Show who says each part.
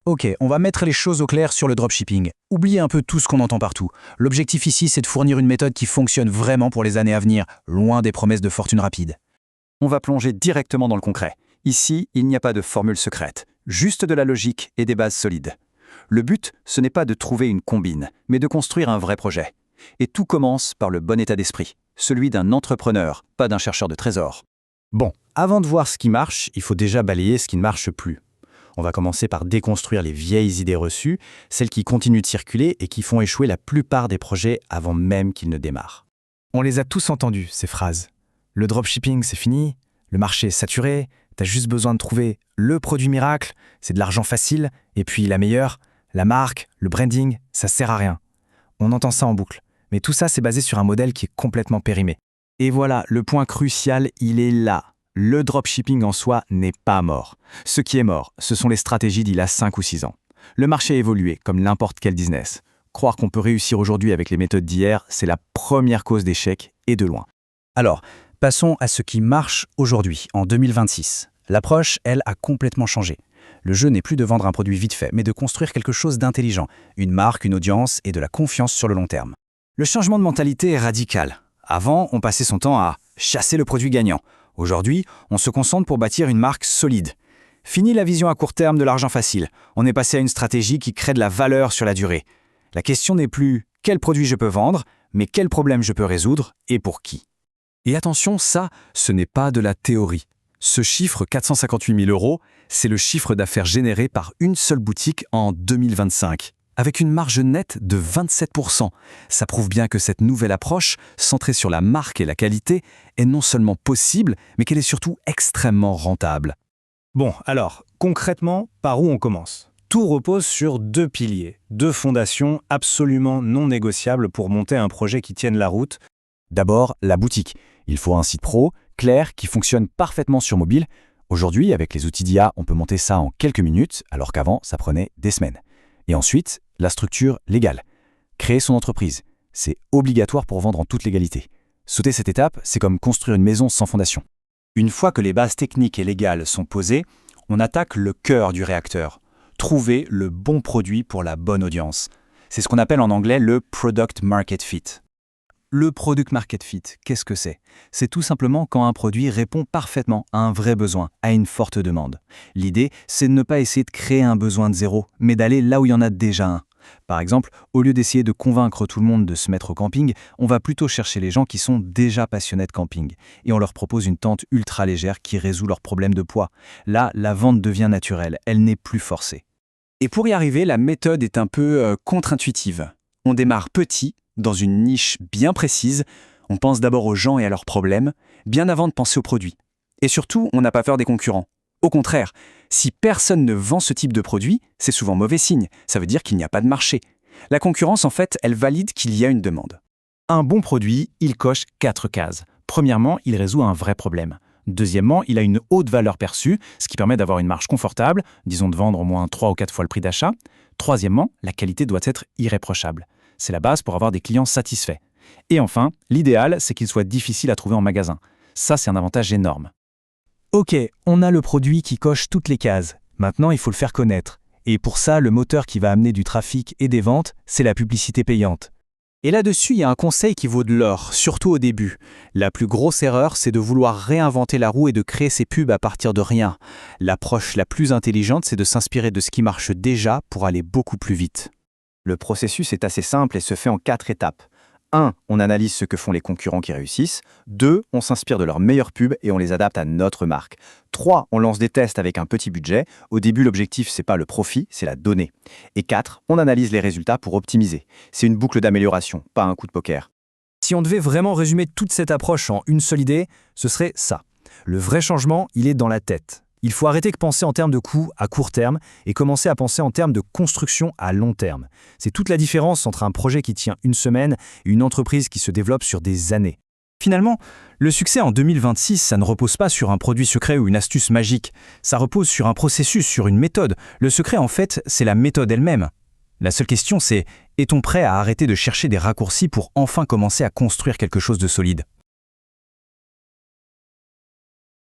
Speaker 1: Ok, on va mettre les choses au clair sur le dropshipping. Oubliez un peu tout ce qu'on entend partout. L'objectif ici, c'est de fournir une méthode qui fonctionne vraiment pour les années à venir, loin des promesses de fortune rapide.
Speaker 2: On va plonger directement dans le concret. Ici, il n'y a pas de formule secrète, juste de la logique et des bases solides. Le but, ce n'est pas de trouver une combine, mais de construire un vrai projet. Et tout commence par le bon état d'esprit, celui d'un entrepreneur, pas d'un chercheur de trésors.
Speaker 3: Bon, avant de voir ce qui marche, il faut déjà balayer ce qui ne marche plus. On va commencer par déconstruire les vieilles idées reçues, celles qui continuent de circuler et qui font échouer la plupart des projets avant même qu'ils ne démarrent.
Speaker 4: On les a tous entendus, ces phrases. Le dropshipping, c'est fini, le marché est saturé, t'as juste besoin de trouver le produit miracle, c'est de l'argent facile, et puis la meilleure, la marque, le branding, ça sert à rien. On entend ça en boucle, mais tout ça c'est basé sur un modèle qui est complètement périmé. Et voilà, le point crucial, il est là. Le dropshipping en soi n'est pas mort. Ce qui est mort, ce sont les stratégies d'il y a 5 ou 6 ans. Le marché a évolué, comme n'importe quel business. Croire qu'on peut réussir aujourd'hui avec les méthodes d'hier, c'est la première cause d'échec, et de loin.
Speaker 1: Alors, passons à ce qui marche aujourd'hui, en 2026. L'approche, elle, a complètement changé. Le jeu n'est plus de vendre un produit vite fait, mais de construire quelque chose d'intelligent, une marque, une audience et de la confiance sur le long terme. Le changement de mentalité est radical. Avant, on passait son temps à chasser le produit gagnant. Aujourd'hui, on se concentre pour bâtir une marque solide. Fini la vision à court terme de l'argent facile. On est passé à une stratégie qui crée de la valeur sur la durée. La question n'est plus quel produit je peux vendre, mais quel problème je peux résoudre et pour qui.
Speaker 5: Et attention, ça, ce n'est pas de la théorie. Ce chiffre, 458 000 €, c'est le chiffre d'affaires généré par une seule boutique en 2025. Avec une marge nette de 27%. Ça prouve bien que cette nouvelle approche, centrée sur la marque et la qualité, est non seulement possible, mais qu'elle est surtout extrêmement rentable.
Speaker 4: Bon, alors, concrètement, par où on commence? Tout repose sur 2 piliers, 2 fondations absolument non négociables pour monter un projet qui tienne la route.
Speaker 3: D'abord, la boutique. Il faut un site pro, clair, qui fonctionne parfaitement sur mobile. Aujourd'hui, avec les outils d'IA, on peut monter ça en quelques minutes, alors qu'avant, ça prenait des semaines. Et ensuite, la structure légale. Créer son entreprise, c'est obligatoire pour vendre en toute légalité. Sauter cette étape, c'est comme construire une maison sans fondation.
Speaker 2: Une fois que les bases techniques et légales sont posées, on attaque le cœur du réacteur. Trouver le bon produit pour la bonne audience. C'est ce qu'on appelle en anglais le Product Market Fit. Le Product Market Fit, qu'est-ce que c'est? C'est tout simplement quand un produit répond parfaitement à un vrai besoin, à une forte demande. L'idée, c'est de ne pas essayer de créer un besoin de zéro, mais d'aller là où il y en a déjà un. Par exemple, au lieu d'essayer de convaincre tout le monde de se mettre au camping, on va plutôt chercher les gens qui sont déjà passionnés de camping. Et on leur propose une tente ultra légère qui résout leurs problèmes de poids. Là, la vente devient naturelle, elle n'est plus forcée. Et pour y arriver, la méthode est un peu contre-intuitive. On démarre petit, dans une niche bien précise, on pense d'abord aux gens et à leurs problèmes, bien avant de penser aux produits. Et surtout, on n'a pas peur des concurrents. Au contraire, si personne ne vend ce type de produit, c'est souvent mauvais signe, ça veut dire qu'il n'y a pas de marché. La concurrence, en fait, elle valide qu'il y a une demande.
Speaker 4: Un bon produit, il coche 4 cases. Premièrement, il résout un vrai problème. Deuxièmement, il a une haute valeur perçue, ce qui permet d'avoir une marge confortable, disons de vendre au moins 3 ou 4 fois le prix d'achat. Troisièmement, la qualité doit être irréprochable. C'est la base pour avoir des clients satisfaits. Et enfin, l'idéal, c'est qu'il soit difficile à trouver en magasin. Ça, c'est un avantage énorme.
Speaker 1: Ok, on a le produit qui coche toutes les cases. Maintenant, il faut le faire connaître. Et pour ça, le moteur qui va amener du trafic et des ventes, c'est la publicité payante. Et là-dessus, il y a un conseil qui vaut de l'or, surtout au début. La plus grosse erreur, c'est de vouloir réinventer la roue et de créer ses pubs à partir de rien. L'approche la plus intelligente, c'est de s'inspirer de ce qui marche déjà pour aller beaucoup plus vite.
Speaker 2: Le processus est assez simple et se fait en 4 étapes. 1. On analyse ce que font les concurrents qui réussissent. 2. On s'inspire de leurs meilleures pubs et on les adapte à notre marque. 3. On lance des tests avec un petit budget. Au début, l'objectif, c'est pas le profit, c'est la donnée. Et 4. On analyse les résultats pour optimiser. C'est une boucle d'amélioration, pas un coup de poker.
Speaker 4: Si on devait vraiment résumer toute cette approche en une seule idée, ce serait ça. Le vrai changement, il est dans la tête. Il faut arrêter de penser en termes de coûts à court terme et commencer à penser en termes de construction à long terme. C'est toute la différence entre un projet qui tient une semaine et une entreprise qui se développe sur des années. Finalement, le succès en 2026, ça ne repose pas sur un produit secret ou une astuce magique. Ça repose sur un processus, sur une méthode. Le secret, en fait, c'est la méthode elle-même. La seule question, c'est, est-on prêt à arrêter de chercher des raccourcis pour enfin commencer à construire quelque chose de solide ?